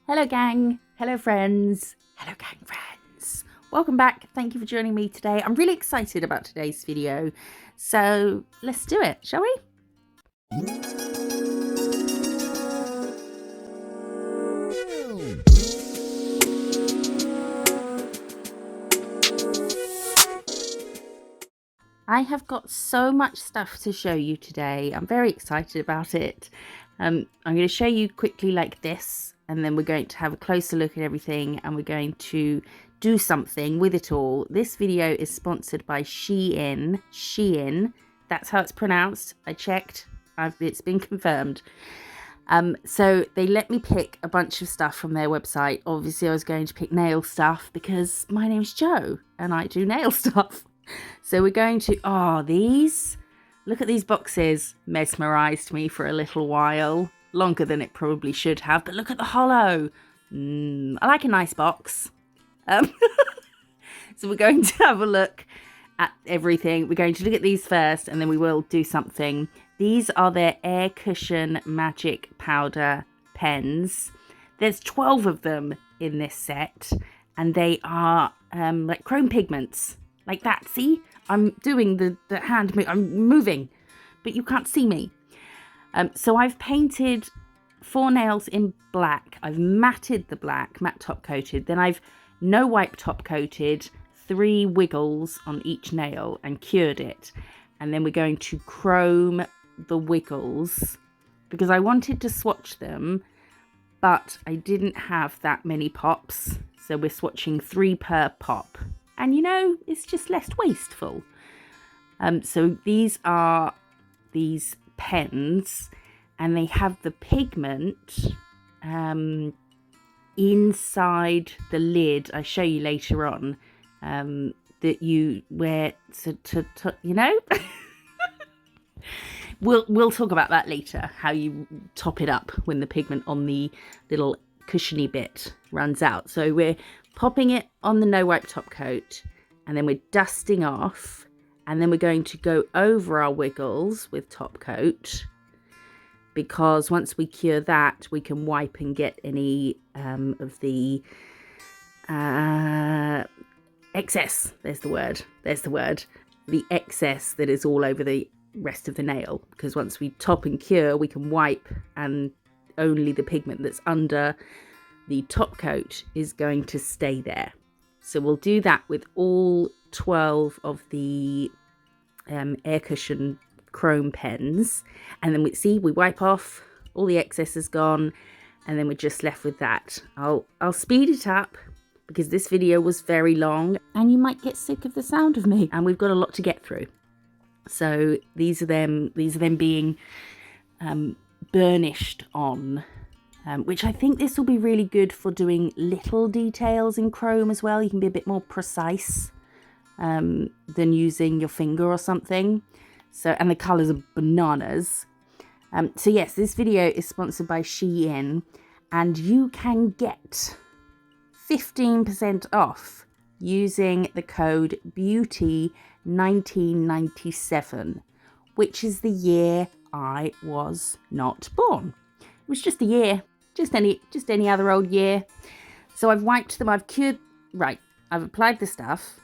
Hello gang, hello friends, hello gang friends. Welcome back, thank you for joining me today. I'm really excited about today's video, so let's do it, shall we? I have got so much stuff to show you today. I'm very excited about it. I'm going to show you quickly like this, and then we're going to have a closer look at everything, and we're going to do something with it all. This video is sponsored by Shein. Shein, that's how it's pronounced. I checked. It's been confirmed. So they let me pick a bunch of stuff from their website. Obviously, I was going to pick nail stuff because my name's Jo and I do nail stuff. So we're going to, these, look at these boxes, mesmerised me for a little while, longer than it probably should have, but look at the hollow. I like a nice box. So we're going to have a look at everything. We're going to look at these first, and then we will do something. These are their air cushion magic powder pens. There's 12 of them in this set, and they are like chrome pigments. Like that, see? I'm doing the hand move. I'm moving, but you can't see me. So I've painted 4 nails in black. I've matted the black, matte top coated. Then I've no wipe top coated 3 wiggles on each nail and cured it. And then we're going to chrome the wiggles because I wanted to swatch them, but I didn't have that many pops. So we're swatching 3 per pop. And you know, it's just less wasteful. So these are these pens, and they have the pigment inside the lid. I show you later on that you wear to you know. We'll talk about that later. How you top it up when the pigment on the little cushiony bit runs out. So we're popping it on the no wipe top coat, and then we're dusting off, and then we're going to go over our wiggles with top coat, because once we cure that, we can wipe and get any of the excess. There's the word. The excess that is all over the rest of the nail, because once we top and cure, we can wipe, and only the pigment that's under the top coat is going to stay there. So we'll do that with all 12 of the air cushion chrome pens, and then we wipe off, all the excess is gone, and then we're just left with that. I'll speed it up because this video was very long and you might get sick of the sound of me, and we've got a lot to get through. So these are them being burnished on, which I think this will be really good for doing little details in chrome as well. You can be a bit more precise than using your finger or something. So, and the colours are bananas. So yes, this video is sponsored by Shein, and you can get 15% off using the code BEAUTY1997, which is the year I was not born. It was just a year, just any other old year. So I've wiped them, I've cured, right, I've applied the stuff,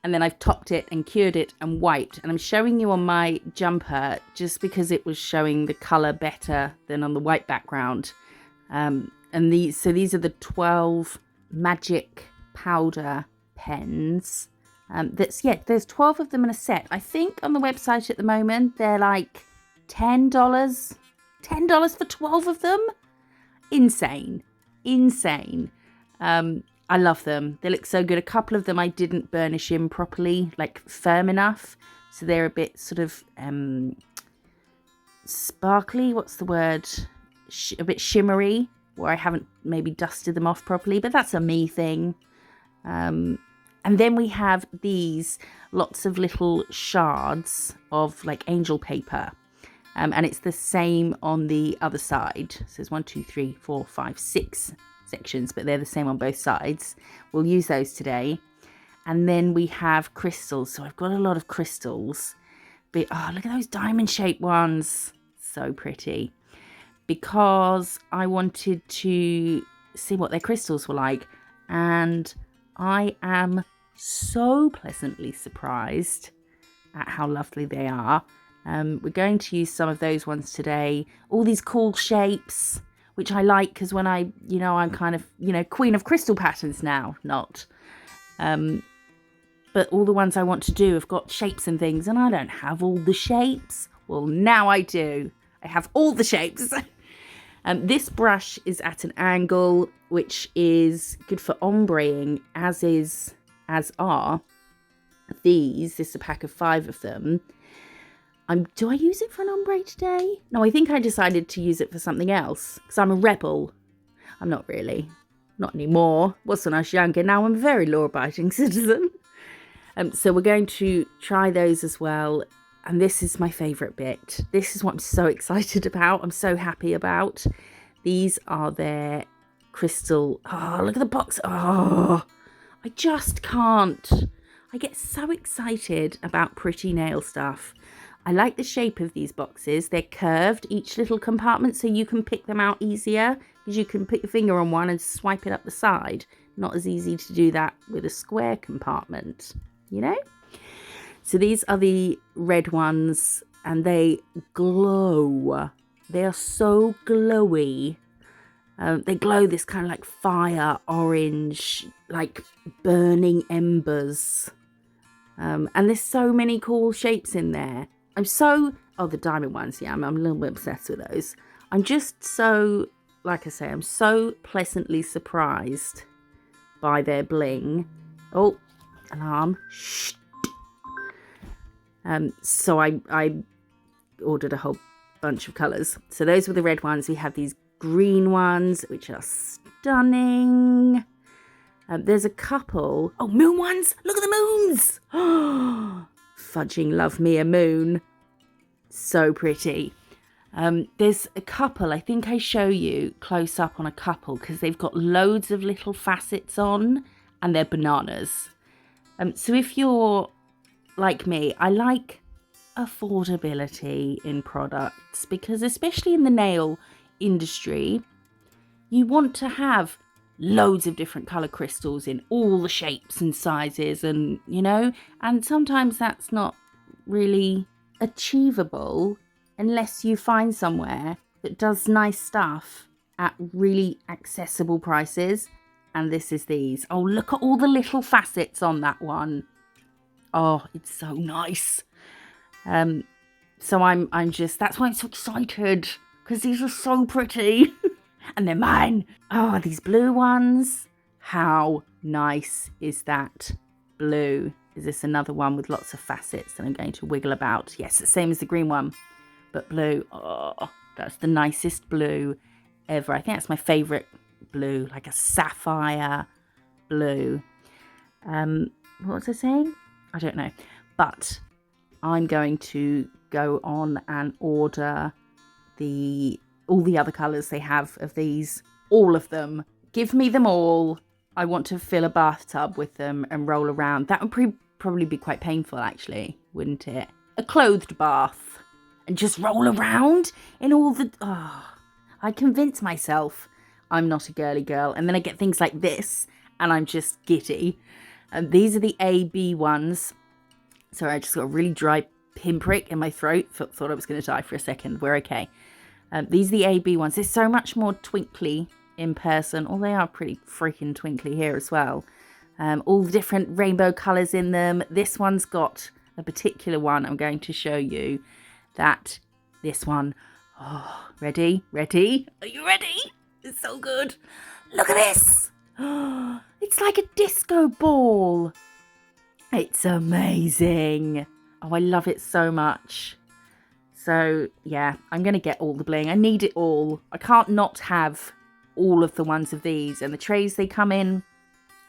and then I've topped it and cured it and wiped. And I'm showing you on my jumper just because it was showing the colour better than on the white background. And these are the 12 magic powder pens. There's 12 of them in a set. I think on the website at the moment they're like $10 for 12 of them. Insane. I love them. They look so good. A couple of them I didn't burnish in properly, like firm enough, so they're a bit sort of sparkly, what's the word, a bit shimmery, where I haven't maybe dusted them off properly, but that's a me thing. And then we have these lots of little shards of like angel paper. And it's the same on the other side. So there's 1, 2, 3, 4, 5, 6 sections, but they're the same on both sides. We'll use those today. And then we have crystals. So I've got a lot of crystals. But look at those diamond shaped ones. So pretty. because I wanted to see what their crystals were like. And I am so pleasantly surprised at how lovely they are. We're going to use some of those ones today. All these cool shapes, which I like because when I'm kind of, queen of crystal patterns now, not. But all the ones I want to do have got shapes and things, and I don't have all the shapes. Well, now I do. I have all the shapes. This brush is at an angle, which is good for ombreing, as are these. This is a pack of 5 of them. Do I use it for an ombre today? No, I think I decided to use it for something else, because I'm a rebel. I'm not really. Not anymore. Was when I was younger. Now I'm a very law-abiding citizen. So we're going to try those as well. And this is my favourite bit. This is what I'm so excited about. I'm so happy about. These are their crystal. Oh, look at the box. Oh, I just can't. I get so excited about pretty nail stuff. I like the shape of these boxes. They're curved, each little compartment, so you can pick them out easier. Because you can put your finger on one and swipe it up the side. Not as easy to do that with a square compartment, So these are the red ones, and they glow. They are so glowy. They glow this kind of like fire orange, like burning embers. And there's so many cool shapes in there. The diamond ones, yeah, I'm a little bit obsessed with those. I'm just so, like I say, I'm so pleasantly surprised by their bling. Oh, alarm. Shh. So I ordered a whole bunch of colours. So those were the red ones. We have these green ones, which are stunning. There's a couple. Oh, moon ones. Look at the moons. Fudging love me a moon. So pretty. There's a couple. I think I show you close up on a couple because they've got loads of little facets on and they're bananas. So if you're like me, I like affordability in products because especially in the nail industry, you want to have loads of different colour crystals in all the shapes and sizes and, and sometimes that's not really achievable unless you find somewhere that does nice stuff at really accessible prices. And this is these. Oh, look at all the little facets on that one. Oh, it's so nice. So I'm just, that's why I'm so excited because these are so pretty and they're mine. Oh, these blue ones. How nice is that blue? Is this another one with lots of facets that I'm going to wiggle about? Yes, the same as the green one, but blue. Oh, that's the nicest blue ever. I think that's my favourite blue, like a sapphire blue. What was I saying? I don't know. But I'm going to go on and order all the other colours they have of these. All of them. Give me them all. I want to fill a bathtub with them and roll around. That would probably be quite painful, actually, wouldn't it? A clothed bath. And just roll around in all the... Oh, I convince myself I'm not a girly girl. And then I get things like this, and I'm just giddy. And these are the AB ones. Sorry, I just got a really dry pinprick in my throat. Thought I was going to die for a second. We're okay. These are the AB ones. They're so much more twinkly in person. Oh, they are pretty freaking twinkly here as well. All the different rainbow colours in them. This one's got a particular one I'm going to show you. This one. Oh, ready? Ready? Are you ready? It's so good. Look at this. It's like a disco ball. It's amazing. Oh, I love it so much. So, yeah, I'm going to get all the bling. I need it all. I can't not have all of the ones of these. And the trays they come in,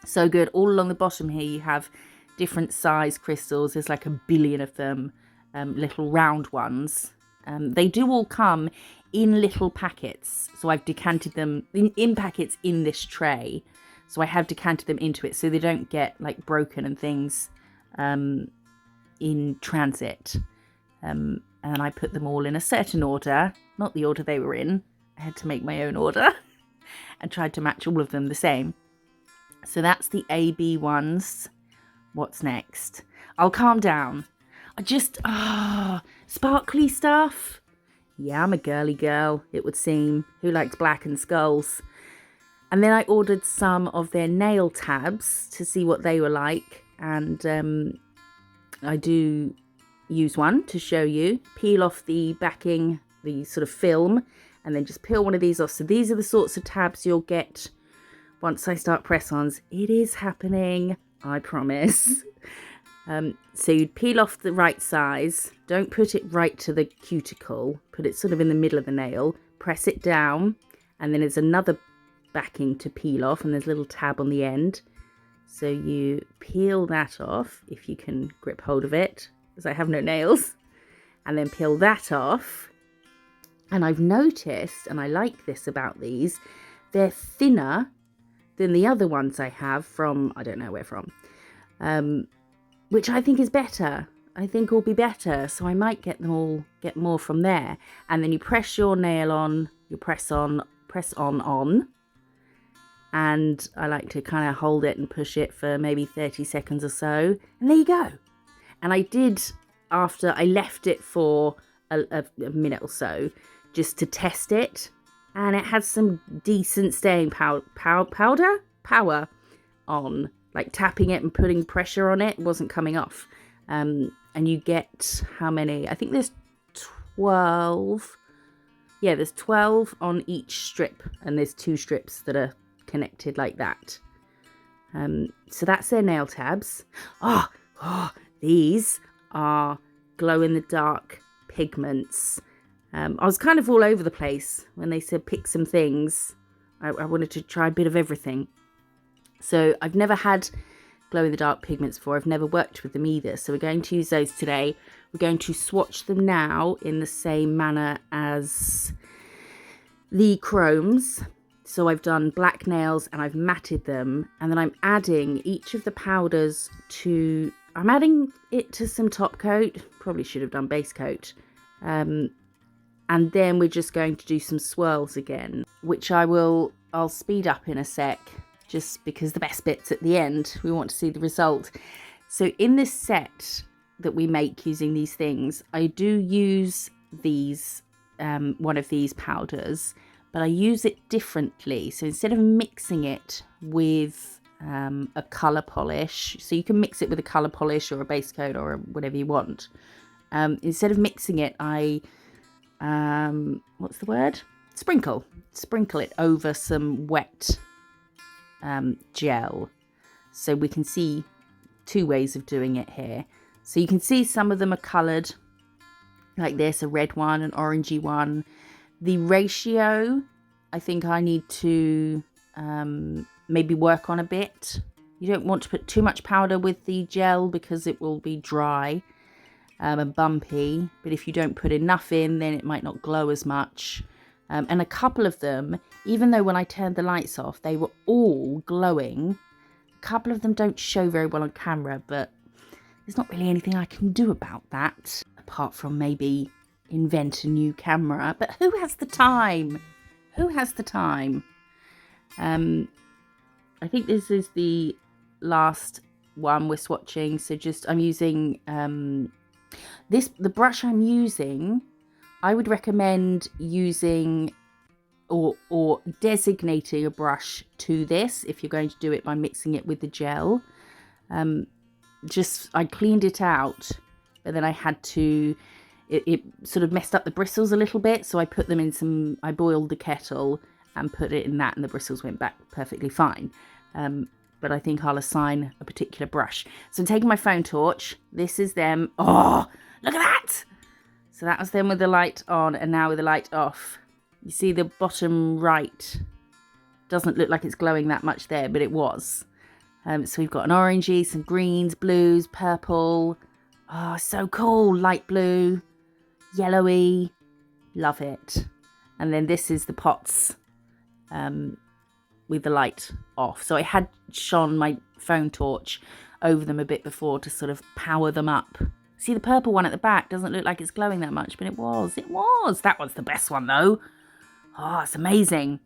so good. All along the bottom here, you have different size crystals. There's like a billion of them, little round ones. They do all come in little packets. So I've decanted them in packets in this tray. So I have decanted them into it so they don't get like broken and things in transit. And I put them all in a certain order, not the order they were in. I had to make my own order and tried to match all of them the same. So that's the AB ones. What's next? I'll calm down. I just, sparkly stuff. Yeah, I'm a girly girl, it would seem. Who likes black and skulls? And then I ordered some of their nail tabs to see what they were like. And I do use one to show you. Peel off the backing, the sort of film, and then just peel one of these off. So these are the sorts of tabs you'll get once I start press-ons. It is happening, I promise. So you'd peel off the right size. Don't put it right to the cuticle. Put it sort of in the middle of the nail. Press it down, and then there's another backing to peel off, and there's a little tab on the end. So you peel that off, if you can grip hold of it, because I have no nails. And then peel that off. And I've noticed, and I like this about these, they're thinner than the other ones I have from, I don't know where from, which I think is better. I think will be better. So I might get more from there. And then you press your nail on, you press on. And I like to kind of hold it and push it for maybe 30 seconds or so. And there you go. And I did, after I left it for a minute or so, just to test it. And it had some decent staying power on. Like tapping it and putting pressure on it wasn't coming off. And you get how many? I think there's 12. Yeah, there's 12 on each strip. And there's 2 strips that are connected like that. So that's their nail tabs. These are glow-in-the-dark pigments. I was kind of all over the place when they said pick some things. I wanted to try a bit of everything. So I've never had glow-in-the-dark pigments before. I've never worked with them either. So we're going to use those today. We're going to swatch them now in the same manner as the chromes. So I've done black nails and I've matted them. And then I'm adding each of the powders to... I'm adding it to some top coat. Probably should have done base coat. And then we're just going to do some swirls again, which I'll speed up in a sec, just because the best bit's at the end. We want to see the result. So in this set that we make using these things, I do use these, one of these powders, but I use it differently. So instead of mixing it with a colour polish, so you can mix it with a colour polish or a base coat or whatever you want. Instead of mixing it, I... what's the word? Sprinkle it over some wet gel. So we can see 2 ways of doing it here. So you can see some of them are coloured like this, a red one, an orangey one. The ratio, I think I need to maybe work on a bit. You don't want to put too much powder with the gel because it will be dry and bumpy, but if you don't put enough in, then it might not glow as much. And a couple of them, even though when I turned the lights off they were all glowing, a couple of them don't show very well on camera, but there's not really anything I can do about that apart from maybe invent a new camera. But who has the time? I think this is the last one we're swatching, so just I'm using the brush I'm using. I would recommend using or designating a brush to this if you're going to do it by mixing it with the gel. I cleaned it out, but then I had to, it sort of messed up the bristles a little bit, so I put them in I boiled the kettle and put it in that, and the bristles went back perfectly fine. But I think I'll assign a particular brush. So I'm taking my phone torch. This is them. Oh, look at that! So that was them with the light on, and now with the light off. You see the bottom right doesn't look like it's glowing that much there, but it was. So we've got an orangey, some greens, blues, purple. Oh, so cool. Light blue, yellowy. Love it. And then this is the pots with the light off. So I had shone my phone torch over them a bit before to sort of power them up. See the purple one at the back doesn't look like it's glowing that much, but it was. That was the best one though. Oh, it's amazing.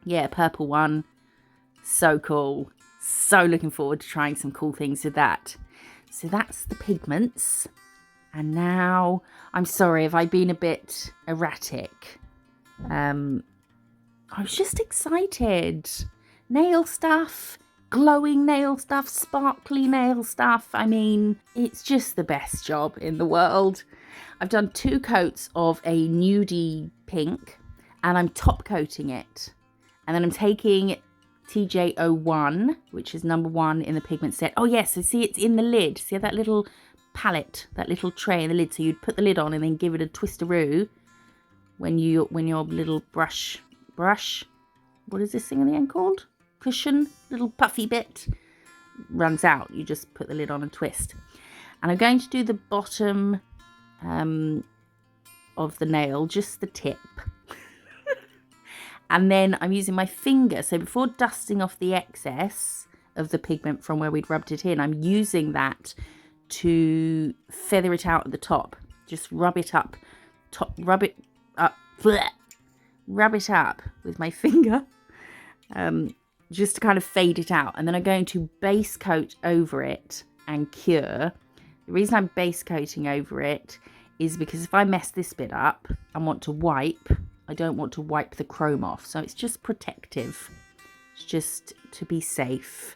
Yeah, purple one. So cool. So looking forward to trying some cool things with that. So that's the pigments. And now, I'm sorry if I've been a bit erratic. I was just excited. Nail stuff, glowing nail stuff, sparkly nail stuff. I mean, it's just the best job in the world. I've done 2 coats of a nudie pink and I'm top coating it. And then I'm taking TJ01, which is number 1 in the pigment set. Oh yes, so see it's in the lid. See that little palette, that little tray in the lid. So you'd put the lid on and then give it a twisteroo when your little brush, what is this thing in the end called? Cushion, little puffy bit runs out. You just put the lid on and twist. And I'm going to do the bottom of the nail, just the tip. And then I'm using my finger. So before dusting off the excess of the pigment from where we'd rubbed it in, I'm using that to feather it out at the top. Just rub it up, rub it up with my finger. Just to kind of fade it out. And then I'm going to base coat over it and cure. The reason I'm base coating over it is because if I mess this bit up and want to wipe, I don't want to wipe the chrome off. So it's just protective. It's just to be safe.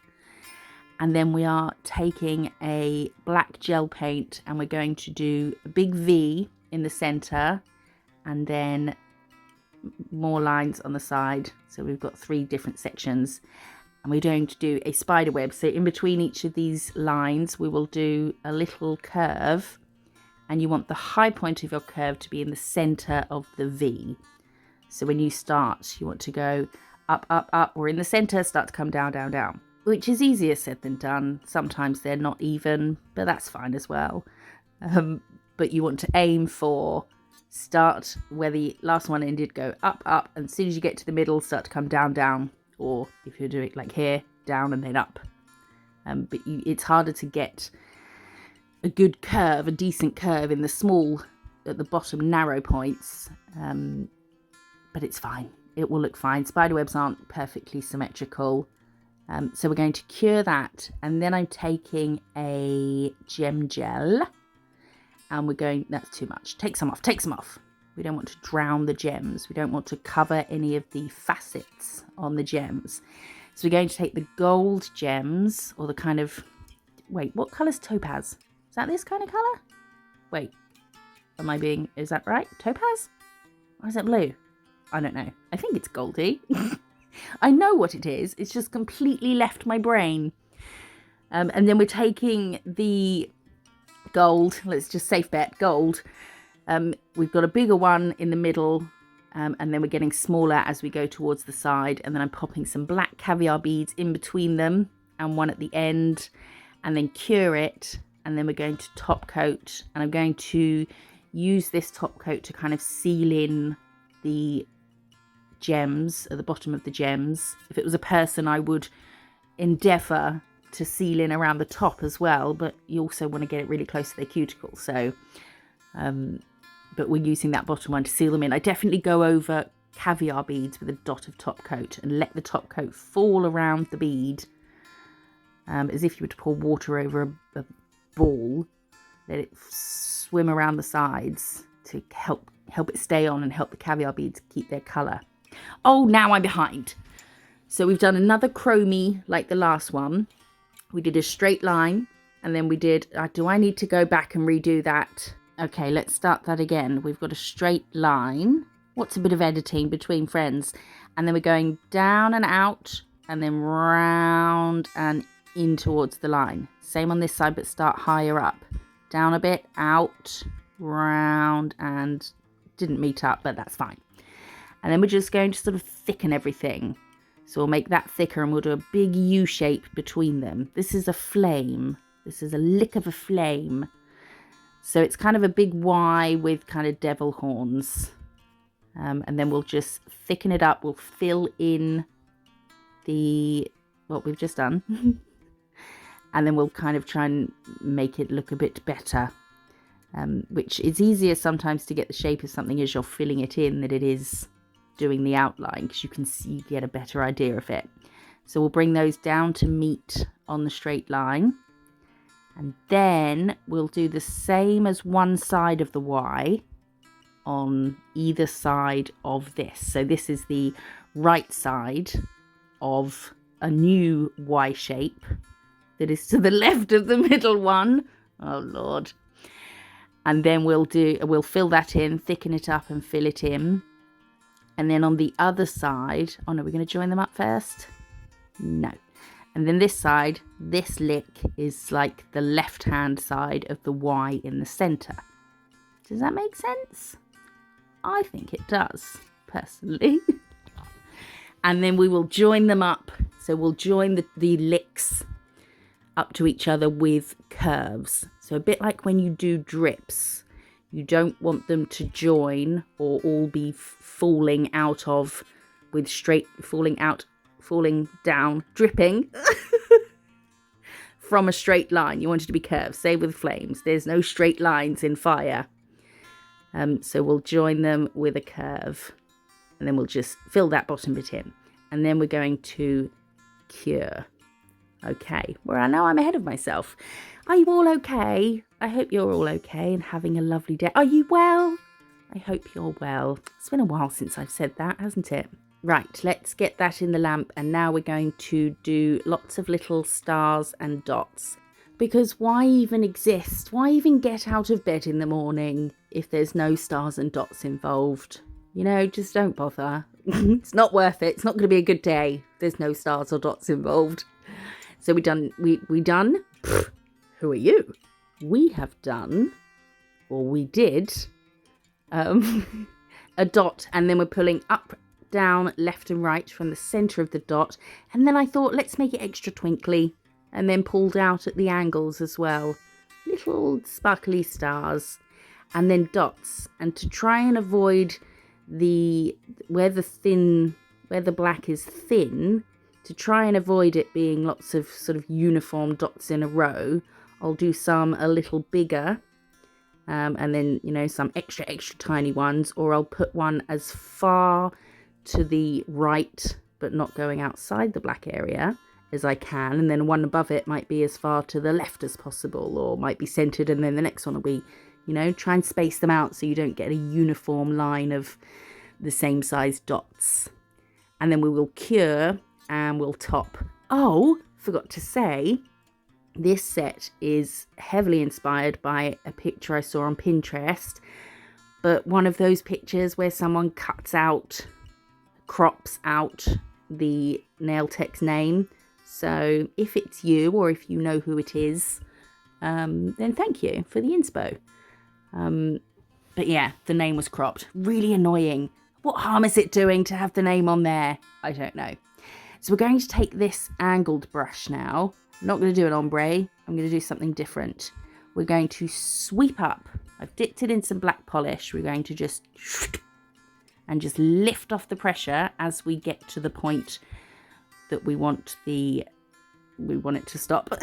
And then we are taking a black gel paint and we're going to do a big V in the center and then more lines on the side. So we've got 3 different sections and we're going to do a spider web. So in between each of these lines, we will do a little curve and you want the high point of your curve to be in the center of the V. So when you start, you want to go up, up, up, or in the center, start to come down, down, down, which is easier said than done. Sometimes they're not even, but that's fine as well. But you want to aim for start where the last one ended, go up, up, and as soon as you get to the middle, start to come down, down, or if you're doing it like here, down and then up. But it's harder to get a good curve, a decent curve in the small, at the bottom narrow points. But it's fine. It will look fine. Spiderwebs aren't perfectly symmetrical. So we're going to cure that. And then I'm taking a gem gel. And we're going, that's too much. Take some off, take some off. We don't want to drown the gems. We don't want to cover any of the facets on the gems. So we're going to take the gold gems, or the kind of, wait, what colour's topaz? Is that this kind of colour? Wait, is that right? Topaz? Or is it blue? I don't know. I think it's goldy. I know what it is. It's just completely left my brain. And then we're taking the gold. Let's just safe bet gold. We've got a bigger one in the middle. And then we're getting smaller as we go towards the side. And then I'm popping some black caviar beads in between them. And one at the end. And then cure it. And then we're going to top coat. And I'm going to use this top coat to kind of seal in the gems at the bottom of the gems. If it was a person, I would endeavour to seal in around the top as well, but you also want to get it really close to their cuticle. So but we're using that bottom one to seal them in. I definitely go over caviar beads with a dot of top coat and let the top coat fall around the bead, as if you were to pour water over a ball. Let it swim around the sides to help it stay on and help the caviar beads keep their colour. Oh, now I'm behind. So we've done another chromie like the last one. We did a straight line and then we did, do I need to go back and redo that? Okay, let's start that again. We've got a straight line. What's a bit of editing between friends? And then we're going down and out and then round and in towards the line. Same on this side, but start higher up. Down a bit, out, round, and didn't meet up, but that's fine. And then we're just going to sort of thicken everything. So we'll make that thicker and we'll do a big U shape between them. This is a flame. This is a lick of a flame. So it's kind of a big Y with kind of devil horns. And then we'll just thicken it up. We'll fill in what we've just done. And then we'll kind of try and make it look a bit better. Which is easier sometimes to get the shape of something as you're filling it in than it is doing the outline, because you can see, you get a better idea of it. So we'll bring those down to meet on the straight line. And then we'll do the same as one side of the Y on either side of this. So this is the right side of a new Y shape that is to the left of the middle one. Oh Lord. And then we'll fill that in, thicken it up and fill it in. And then on the other side, oh no, we're going to join them up first? No. And then this side, this lick is like the left hand side of the Y in the center. Does that make sense? I think it does, personally. And then we will join them up. So we'll join the licks up to each other with curves. So a bit like when you do drips, you don't want them to join or all be falling out of with straight, falling down, dripping from a straight line. You want it to be curved. Same with flames. There's no straight lines in fire. So we'll join them with a curve, and then we'll just fill that bottom bit in. And then we're going to cure. Okay, well, I know I'm ahead of myself. Are you all okay? I hope you're all okay and having a lovely day. Are you well? I hope you're well. It's been a while since I've said that, hasn't it? Right, let's get that in the lamp, and now we're going to do lots of little stars and dots. Because why even exist? Why even get out of bed in the morning if there's no stars and dots involved? You know, just don't bother. It's not worth it. It's not going to be a good day. There's no stars or dots involved. So we done? Pfft, who are you? We have done, or we did, a dot, and then we're pulling up, down, left and right from the centre of the dot. And then I thought, let's make it extra twinkly, and then pulled out at the angles as well. Little sparkly stars, and then dots. And to try and avoid where the black is thin, to try and avoid it being lots of sort of uniform dots in a row, I'll do some a little bigger, and then, you know, some extra tiny ones, or I'll put one as far to the right but not going outside the black area as I can, and then one above it might be as far to the left as possible, or might be centered, and then the next one will be, you know, try and space them out so you don't get a uniform line of the same size dots. And then we will cure and we'll top. Oh, forgot to say, this set is heavily inspired by a picture I saw on Pinterest, but one of those pictures where someone crops out the nail tech's name. So if it's you, or if you know who it is, then thank you for the inspo. But yeah, the name was cropped. Really annoying. What harm is it doing to have the name on there? I don't know. So we're going to take this angled brush now. I'm not going to do an ombre. I'm going to do something different. We're going to sweep up. I've dipped it in some black polish. We're going to just lift off the pressure as we get to the point that we want it to stop.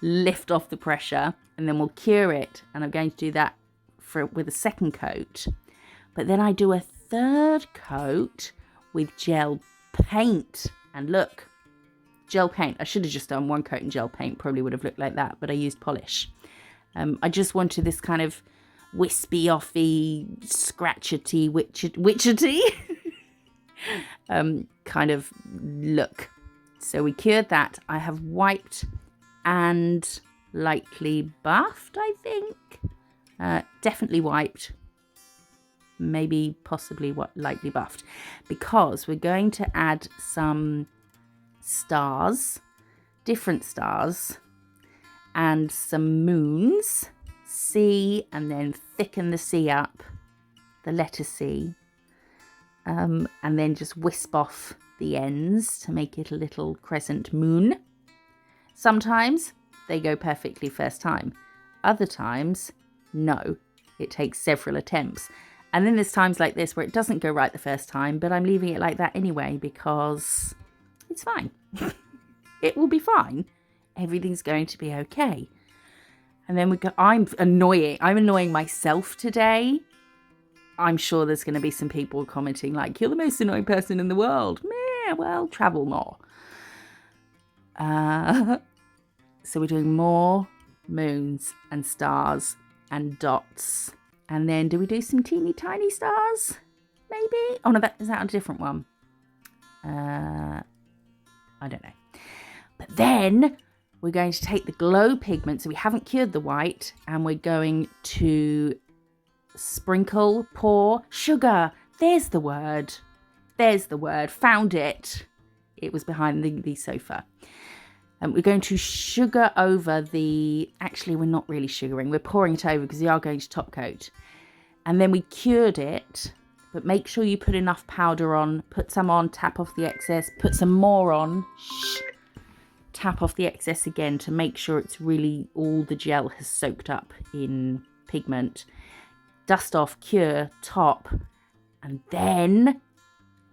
Lift off the pressure, and then we'll cure it. And I'm going to do that with a second coat. But then I do a third coat with gel paint. And look, gel paint. I should have just done one coat in gel paint. Probably would have looked like that, but I used polish. I just wanted this kind of wispy, offy, scratchety, witchety kind of look. So we cured that. I have wiped and lightly buffed, I think. Definitely wiped. Maybe possibly lightly buffed, because we're going to add some stars, different stars, and some moons, C, and then thicken the C up, the letter C, and then just wisp off the ends to make it a little crescent moon. Sometimes they go perfectly first time. Other times, no, it takes several attempts. And then there's times like this where it doesn't go right the first time, but I'm leaving it like that anyway because it's fine. It will be fine. Everything's going to be okay. And then I'm annoying myself today. I'm sure there's going to be some people commenting like, you're the most annoying person in the world. Meh, well, travel more. So we're doing more moons and stars and dots. And then do we do some teeny tiny stars? Maybe? Oh no, is that a different one? I don't know. But then we're going to take the glow pigment. So we haven't cured the white, and we're going to sprinkle, pour, sugar. There's the word. There's the word. Found it. It was behind the sofa. And we're going to sugar over the... Actually, we're not really sugaring. We're pouring it over because we are going to top coat. And then we cured it. But make sure you put enough powder on. Put some on, tap off the excess. Put some more on. Tap off the excess again to make sure it's really... all the gel has soaked up in pigment. Dust off, cure, top. And then...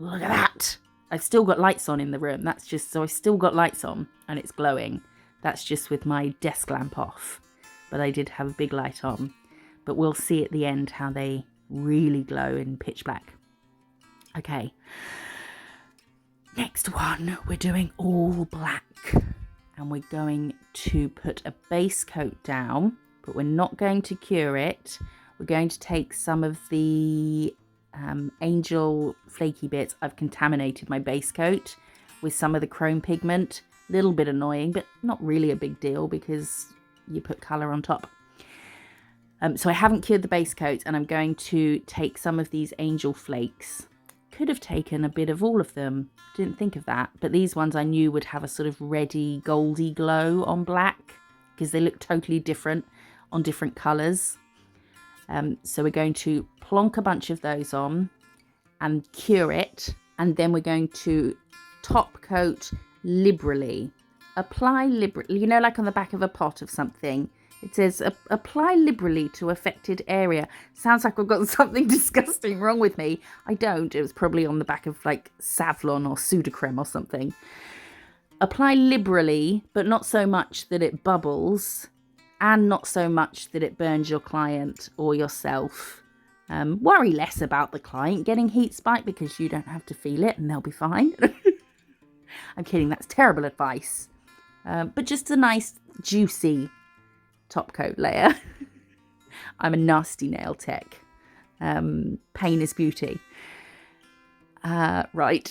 Look at that! I've still got lights on in the room. That's just... So I've still got lights on. And it's glowing. That's just with my desk lamp off. But I did have a big light on. But we'll see at the end how they really glow in pitch black. Okay. Next one, we're doing all black. And we're going to put a base coat down. But we're not going to cure it. We're going to take some of the angel flaky bits. I've contaminated my base coat with some of the chrome pigment. Little bit annoying, but not really a big deal because you put colour on top. So I haven't cured the base coat, and I'm going to take some of these angel flakes. Could have taken a bit of all of them. Didn't think of that. But these ones I knew would have a sort of reddy, goldy glow on black because they look totally different on different colours. So we're going to plonk a bunch of those on and cure it. And then we're going to top coat liberally. Apply liberally, you know, like on the back of a pot of something. It says, apply liberally to affected area. Sounds like I've got something disgusting wrong with me. I don't. It was probably on the back of like Savlon or Sudocrem or something. Apply liberally, but not so much that it bubbles, and not so much that it burns your client or yourself. Worry less about the client getting heat spike because you don't have to feel it and they'll be fine. I'm kidding, that's terrible advice. But just a nice, juicy top coat layer. I'm a nasty nail tech. Pain is beauty. Right.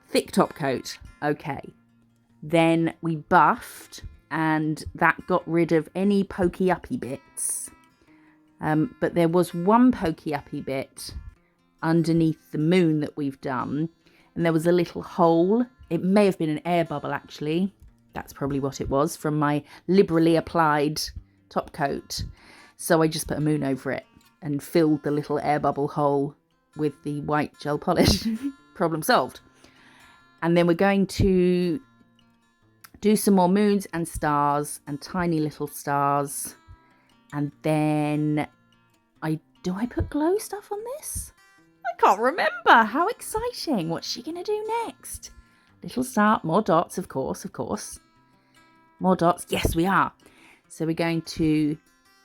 Thick top coat. Okay. Then we buffed, and that got rid of any pokey uppy bits. But there was one pokey uppy bit underneath the moon that we've done. And there was a little hole. It may have been an air bubble, actually. That's probably what it was from my liberally applied top coat. So I just put a moon over it and filled the little air bubble hole with the white gel polish. Problem solved. And then we're going to do some more moons and stars and tiny little stars. And then do I put glow stuff on this? I can't remember. How exciting. What's she going to do next? Little star, more dots, of course. More dots. Yes, we are. So we're going to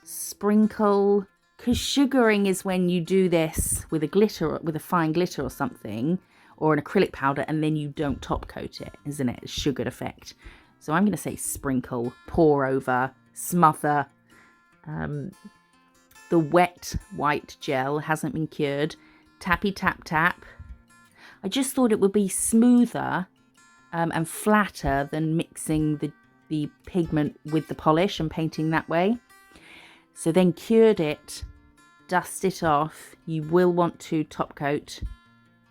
sprinkle, because sugaring is when you do this with a fine glitter or something, or an acrylic powder, and then you don't top coat it, isn't it? A sugared effect. So I'm going to say sprinkle, pour over, smother. The wet white gel hasn't been cured. Tappy tap tap. I just thought it would be smoother and flatter than mixing the pigment with the polish and painting that way. So then cured it, dust it off. You will want to top coat.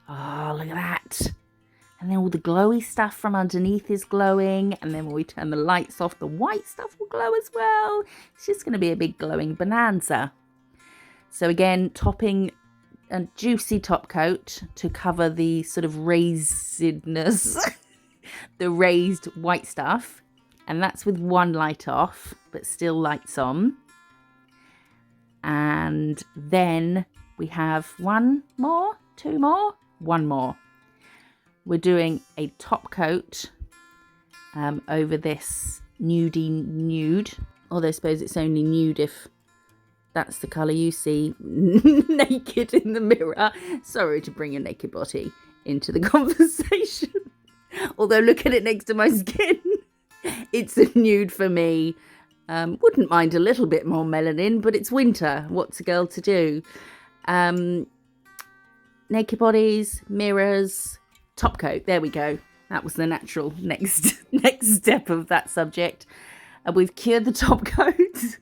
Oh, look at that. And then all the glowy stuff from underneath is glowing. And then when we turn the lights off, the white stuff will glow as well. It's just going to be a big glowing bonanza. So again, topping a juicy top coat to cover the sort of raisedness, the raised white stuff. And that's with one light off, but still lights on. And then we have one more. We're doing a top coat over this nudie nude. Although I suppose it's only nude if that's the colour you see naked in the mirror. Sorry to bring your naked body into the conversation. Although look at it next to my skin. It's a nude for me. Wouldn't mind a little bit more melanin, but it's winter. What's a girl to do? Naked bodies, mirrors, top coat. There we go. That was the natural next step of that subject. We've cured the top coat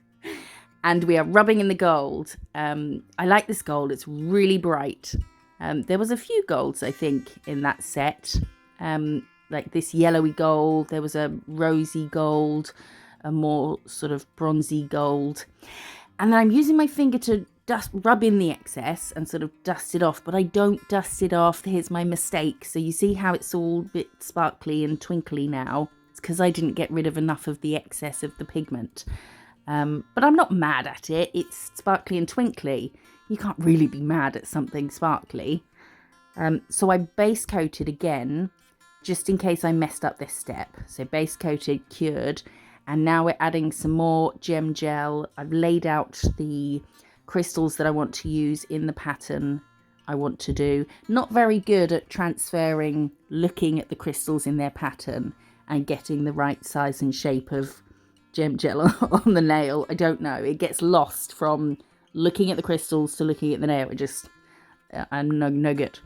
and we are rubbing in the gold. I like this gold. It's really bright. There was a few golds, I think, in that set. Like this yellowy gold. There was a rosy gold, a more sort of bronzy gold. And then I'm using my finger to rub in the excess and sort of dust it off, but I don't dust it off. Here's my mistake. So you see how it's all a bit sparkly and twinkly now? It's because I didn't get rid of enough of the excess of the pigment. But I'm not mad at it. It's sparkly and twinkly. You can't really be mad at something sparkly. So I base coated again, just in case I messed up this step. So base coated, cured, and now we're adding some more gem gel. I've laid out the crystals that I want to use in the pattern I want to do. Not very good at transferring, looking at the crystals in their pattern and getting the right size and shape of gem gel on the nail. I don't know. It gets lost from looking at the crystals to looking at the nail. I'm no good.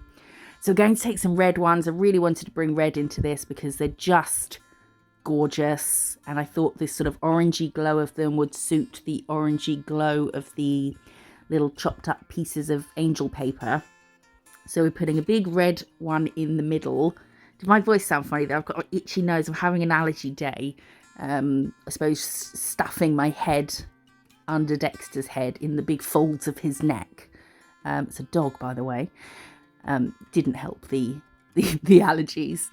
So we're going to take some red ones. I really wanted to bring red into this because they're just gorgeous. And I thought this sort of orangey glow of them would suit the orangey glow of the little chopped up pieces of angel paper. So we're putting a big red one in the middle. Did my voice sound funny though? I've got an itchy nose. I'm having an allergy day. I suppose stuffing my head under Dexter's head in the big folds of his neck. It's a dog, by the way. Didn't help the allergies.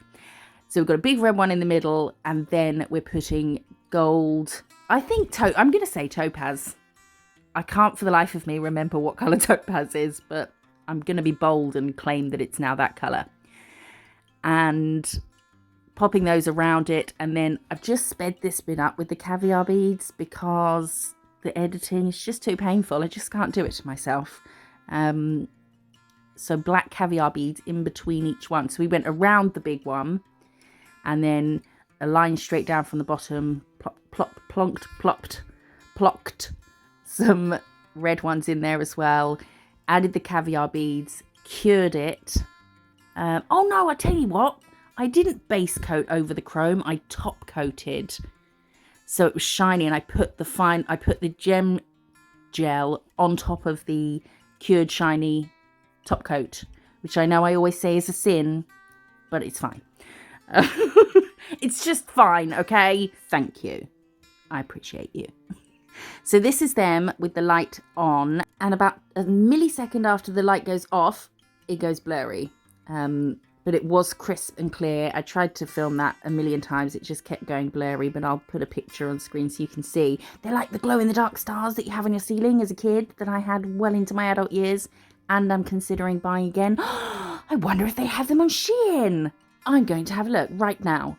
So we've got a big red one in the middle, and then we're putting gold. I think I'm going to say topaz. I can't for the life of me remember what colour topaz is, but I'm going to be bold and claim that it's now that colour. And popping those around it, and then I've just sped this bit up with the caviar beads because the editing is just too painful. I just can't do it to myself. So black caviar beads in between each one. So we went around the big one and then a line straight down from the bottom, plocked some red ones in there as well. Added the caviar beads, cured it. Oh no, I tell you what, I didn't base coat over the chrome. I top coated, so it was shiny, and I put the gem gel on top of the cured shiny top coat, which I know I always say is a sin, but it's fine. It's just fine, okay? Thank you. I appreciate you. So this is them with the light on, and about a millisecond after the light goes off, it goes blurry. But it was crisp and clear. I tried to film that a million times. It just kept going blurry, but I'll put a picture on screen so you can see. They're like the glow-in-the-dark stars that you have on your ceiling as a kid that I had well into my adult years, and I'm considering buying again. I wonder if they have them on Shein. I'm going to have a look right now.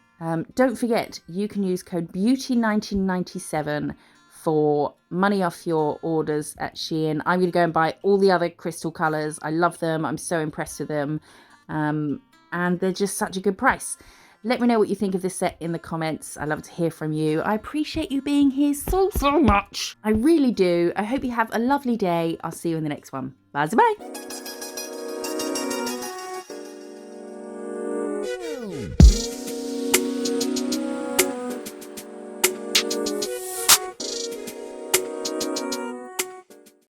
Don't forget, you can use code BEAUTY1997 for money off your orders at Shein. I'm going to go and buy all the other crystal colours. I love them. I'm so impressed with them. And they're just such a good price. Let me know what you think of this set in the comments. I love to hear from you. I appreciate you being here so much. I really do. I hope you have a lovely day. I'll see you in the next one. Bye-bye.